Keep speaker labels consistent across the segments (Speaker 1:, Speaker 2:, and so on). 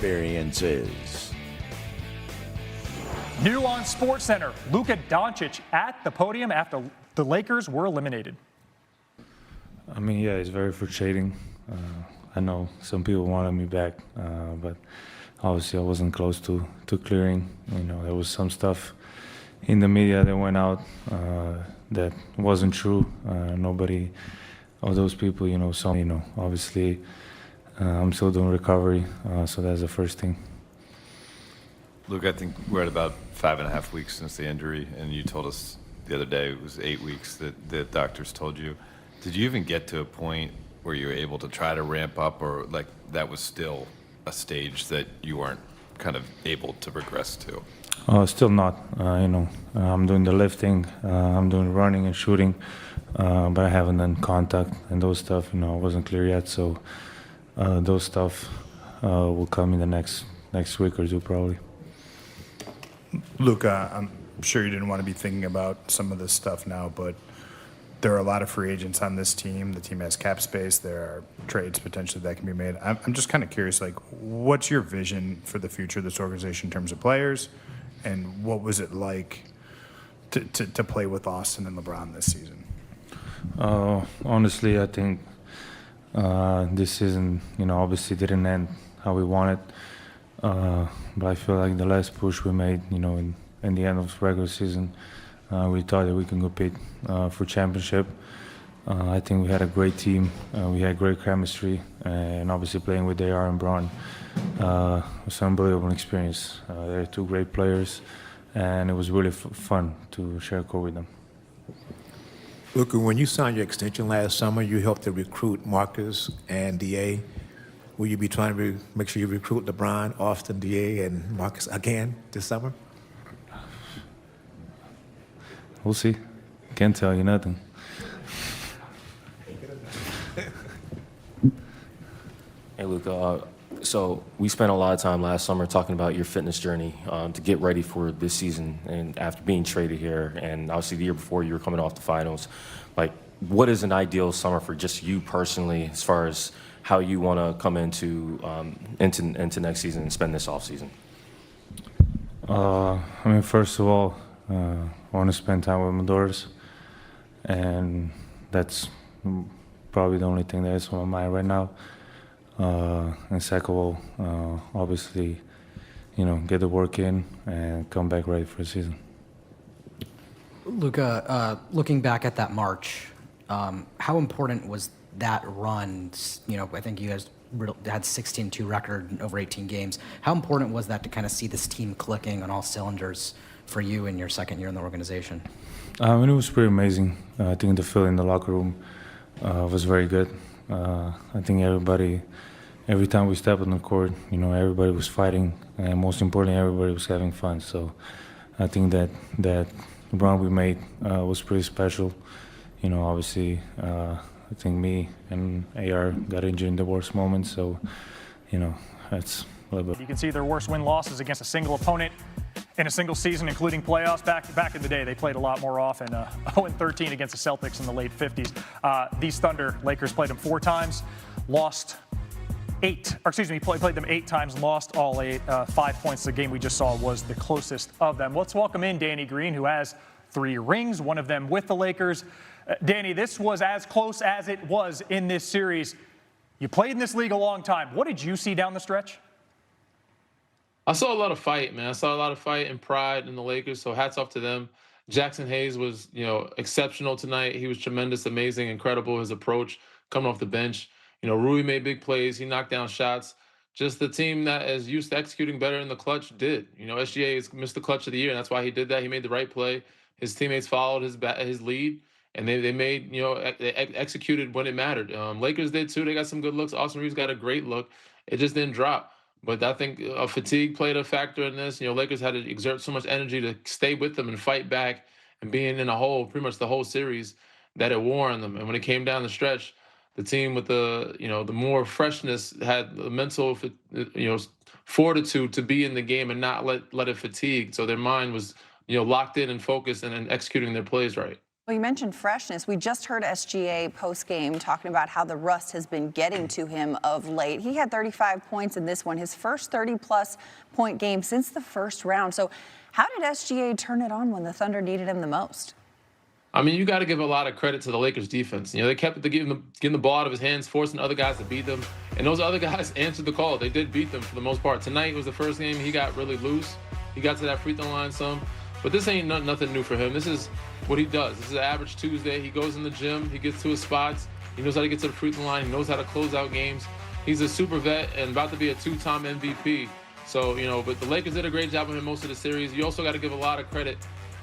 Speaker 1: experiences.
Speaker 2: New on SportsCenter, Luka Doncic at the podium after the Lakers were eliminated.
Speaker 3: I mean, yeah, it's very frustrating. I know some people wanted me back, but obviously I wasn't close to clearing. You know, there was some stuff in the media that went out that wasn't true. Nobody of those people, you know, saw me. You know, obviously I'm still doing recovery, so that's the first thing.
Speaker 4: Luke, I think we're at about 5.5 weeks since the injury, and you told us the other day it was 8 weeks that the doctors told you. Did you even get to a point where you were able to try to ramp up, or like that was still a stage that you weren't kind of able to progress to?
Speaker 3: Still not. You know, I'm doing the lifting, I'm doing running and shooting, but I haven't done contact and those stuff. You know, I wasn't clear yet, so those stuff will come in the next week or two probably.
Speaker 5: Luka, I'm sure you didn't want to be thinking about some of this stuff now, but there are a lot of free agents on this team. The team has cap space. There are trades potentially that can be made. I'm just kind of curious, like, what's your vision for the future of this organization in terms of players, and what was it like to play with Austin and LeBron this season?
Speaker 3: Honestly, I think this season, you know, obviously didn't end how we wanted. But I feel like the last push we made, you know, in the end of the regular season, we thought that we can compete for championship. I think we had a great team. We had great chemistry, and obviously playing with AR and Bron was an unbelievable experience. They're two great players, and it was really fun to share a court with them.
Speaker 6: Luka, when you signed your extension last summer, you helped to recruit Marcus and DA. Will you be trying to make sure you recruit LeBron, Austin, DA, and Marcus again this summer?
Speaker 3: We'll see. Can't tell you nothing.
Speaker 7: Hey, Luka. So we spent a lot of time last summer talking about your fitness journey to get ready for this season, and after being traded here, and obviously the year before you were coming off the finals. Like, what is an ideal summer for just you personally, as far as how you want to come into next season and spend this off season?
Speaker 3: I mean, first of all, I want to spend time with my daughters, and that's probably the only thing that is on my mind right now. And second of all, obviously, you know, get the work in and come back ready for the season.
Speaker 8: Luka, looking back at that March, how important was that run? You know, I think you guys had 16-2 record in over 18 games. How important was that to kind of see this team clicking on all cylinders for you in your second year in the organization?
Speaker 3: I mean, it was pretty amazing. I think the feeling in the locker room was very good. I think every time we stepped on the court, you know, everybody was fighting, and most importantly, everybody was having fun. So I think that run we made was pretty special. You know, obviously, I think me and AR got injured in the worst moments, so, you know, that's a little bit.
Speaker 2: You can see their worst win-losses against a single opponent in a single season, including playoffs. Back in the day, they played a lot more often. 0-13 against the Celtics in the late 50s. These Thunder, Lakers played them 4 times, lost 8. Or excuse me, played them 8 times, lost all 8. 5 points. The game we just saw was the closest of them. Let's welcome in Danny Green, who has 3 rings, one of them with the Lakers. Danny, this was as close as it was in this series. You played in this league a long time. What did you see down the stretch?
Speaker 9: I saw a lot of fight, man. I saw a lot of fight and pride in the Lakers, so hats off to them. Jackson Hayes was, you know, exceptional tonight. He was tremendous, amazing, incredible, his approach coming off the bench. You know, Rui made big plays. He knocked down shots. Just the team that is used to executing better in the clutch did. You know, SGA has missed the clutch of the year, and that's why he did that. He made the right play. His teammates followed his lead, and they made, you know, they executed when it mattered. Lakers did too. They got some good looks. Austin Reeves got a great look. It just didn't drop. But I think fatigue played a factor in this. You know, Lakers had to exert so much energy to stay with them and fight back, and being in a hole pretty much the whole series, that it wore on them. And when it came down the stretch, the team with the, you know, the more freshness had the mental, you know, fortitude to be in the game and not let it fatigue. So their mind was, you know, locked in and focused and executing their plays right.
Speaker 1: Well, you mentioned freshness. We just heard SGA post-game talking about how the rust has been getting to him of late. He had 35 points in this one, his first 30-plus point game since the first round. So how did SGA turn it on when the Thunder needed him the most?
Speaker 9: I mean, you got to give a lot of credit to the Lakers defense. You know, they kept getting the ball out of his hands, forcing other guys to beat them. And those other guys answered the call. They did beat them for the most part. Tonight was the first game he got really loose. He got to that free throw line some. But this ain't nothing new for him. This is what he does. This is an average Tuesday. He goes in the gym. He gets to his spots. He knows how to get to the free throw line. He knows how to close out games. He's a super vet and about to be a two-time MVP. So, you know, but the Lakers did a great job of him most of the series. You also got to give a lot of credit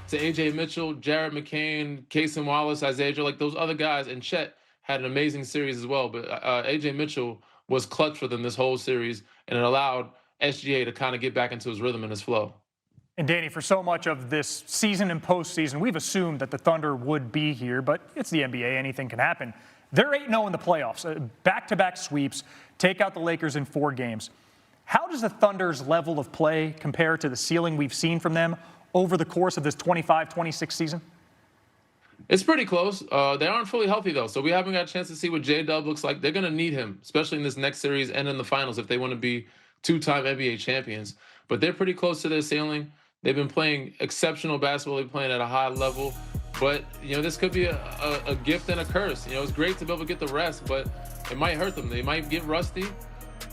Speaker 9: to A.J. Mitchell, Jared McCain, Casey Wallace, Isaiah Joe, like those other guys. And Chet had an amazing series as well. But A.J. Mitchell was clutch for them this whole series, and it allowed SGA to kind of get back into his rhythm and his flow.
Speaker 2: And Danny, for so much of this season and postseason, we've assumed that the Thunder would be here, but it's the NBA. Anything can happen. They're 8-0 in the playoffs, back-to-back sweeps, take out the Lakers in 4 games. How does the Thunder's level of play compare to the ceiling we've seen from them over the course of this 25-26 season?
Speaker 9: It's pretty close. They aren't fully healthy, though, so we haven't got a chance to see what J-Dub looks like. They're going to need him, especially in this next series and in the finals if they want to be two-time NBA champions. But they're pretty close to their ceiling. They've been playing exceptional basketball. They're playing at a high level. But, you know, this could be a gift and a curse. You know, it's great to be able to get the rest, but it might hurt them. They might get rusty.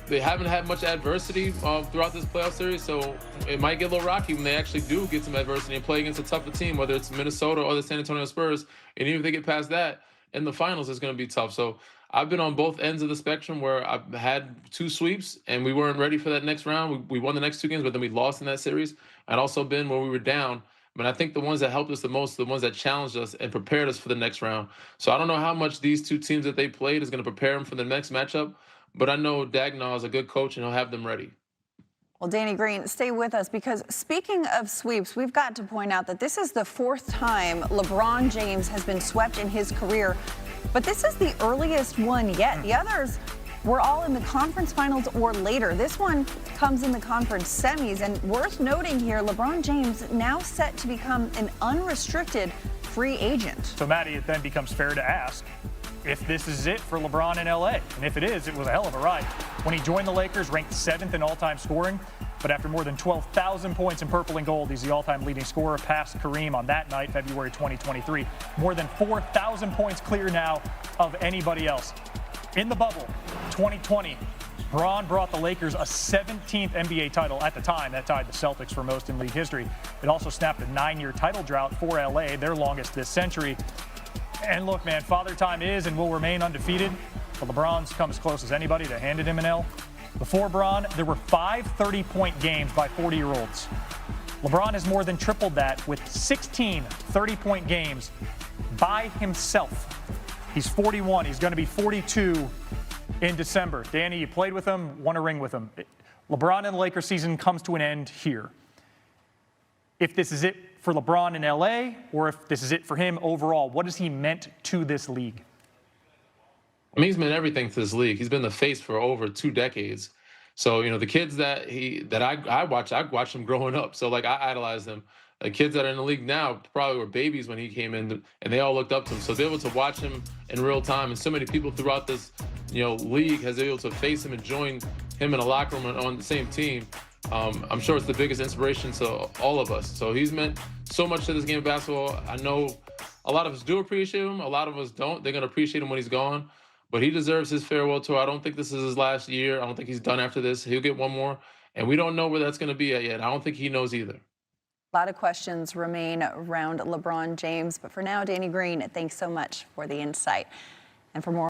Speaker 9: They haven't had much adversity throughout this playoff series, so it might get a little rocky when they actually do get some adversity and play against a tougher team, whether it's Minnesota or the San Antonio Spurs. And even if they get past that, in the finals, it's going to be tough. So I've been on both ends of the spectrum where I've had 2 sweeps and we weren't ready for that next round. We won the next 2 games, but then we lost in that series. I'd also been where we were down. But I think the ones that helped us the most, the ones that challenged us and prepared us for the next round. So I don't know how much these 2 teams that they played is going to prepare them for the next matchup. But I know Dagnall is a good coach, and he'll have them ready.
Speaker 1: Well, Danny Green, stay with us because speaking of sweeps, we've got to point out that this is the 4th time LeBron James has been swept in his career. But this is the earliest one yet. The others were all in the conference finals or later. This one comes in the conference semis. And worth noting here, LeBron James now set to become an unrestricted free agent.
Speaker 2: So, Maddie, it then becomes fair to ask if this is it for LeBron in LA. And if it is, it was a hell of a ride. When he joined the Lakers, ranked 7th in all-time scoring, but after more than 12,000 points in purple and gold, he's the all-time leading scorer past Kareem on that night, February 2023. More than 4,000 points clear now of anybody else. In the bubble, 2020, Bron brought the Lakers a 17th NBA title at the time. That tied the Celtics for most in league history. It also snapped a 9-year title drought for LA, their longest this century. And look, man, Father Time is and will remain undefeated, but LeBron's come as close as anybody to handed him an L. Before Bron, there were 5 30-point games by 40-year-olds. LeBron has more than tripled that with 16 30-point games by himself. He's 41. He's going to be 42 in December. Danny, you played with him, won a ring with him. LeBron and the Lakers season comes to an end here. If this is it for LeBron in LA, or if this is it for him overall, what has he meant to this league?
Speaker 9: I mean, he's meant everything to this league. He's been the face for over 2 decades. So, you know, the kids that I watched them growing up. So, like, I idolize them. The kids that are in the league now probably were babies when he came in, and they all looked up to him. So to be able to watch him in real time, and so many people throughout this, you know, league has been able to face him and join him in a locker room on the same team. I'm sure it's the biggest inspiration to all of us. So he's meant so much to this game of basketball. I know a lot of us do appreciate him. A lot of us don't. They're going to appreciate him when he's gone. But he deserves his farewell tour. I don't think this is his last year. I don't think he's done after this. He'll get one more. And we don't know where that's going to be at yet. I don't think he knows either.
Speaker 1: A lot of questions remain around LeBron James. But for now, Danny Green, thanks so much for the insight. And for more